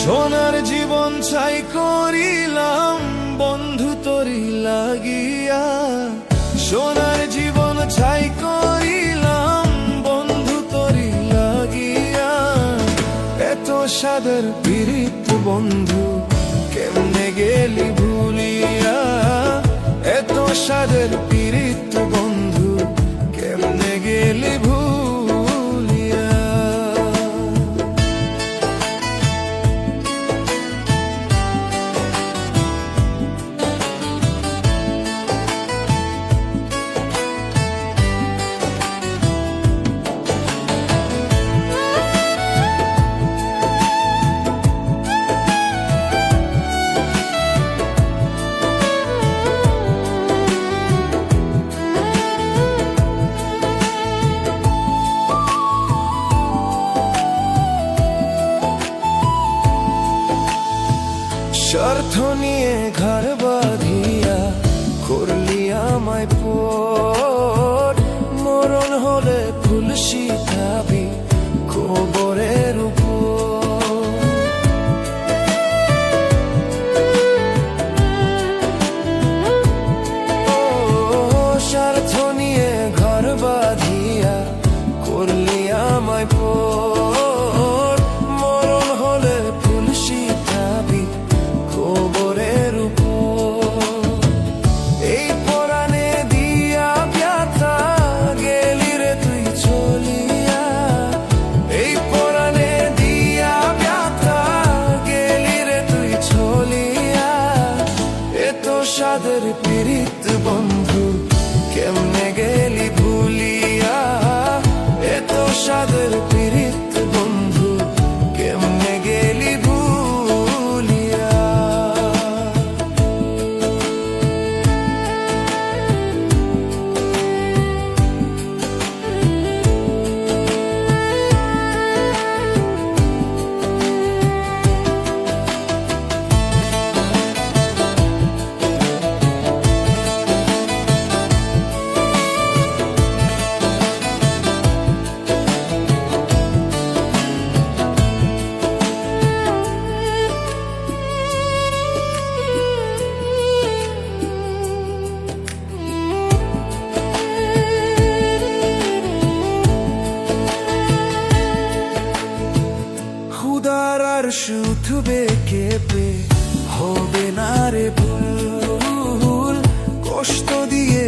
সোনার জীবন ছাই করিলাম বন্ধু তোরি লাগিয়া, সোনার জীবন ছাই করিলাম বন্ধু তোরি লাগিয়া। এত সাদের পীড়িত বন্ধু কেমনে গেলি ভুলিয়া, এত সাদের পীড়িত বন্ধু কেমনে গেলি ভুলিয়া। স্বার্থ নিয়ে ঘর বাঁধিয়া করলি আমায় পর, মরণ হলে ফুল শিখাবি কবরের উপর। স্বার্থ নিয়ে ঘর বাঁধিয়া করলি আমায় পর, মরণ হলে ফুল শিখাবি কবরের উপর। এই পরাণে দিয়া ব্যথা গেলি রে তুই চলিয়া, এই পরাণে দিয়া ব্যথা গেলি রে তুই চলিয়া। এত সাদের পীড়িত বন্ধু কেমনে গেলি ভুলিয়া, এত সাদের পীড়িত বন্ধু কেমনে গেলি ভুলিয়া। আর শুধবে কেঁপে হবে না রে ভুল, কষ্ট দিয়ে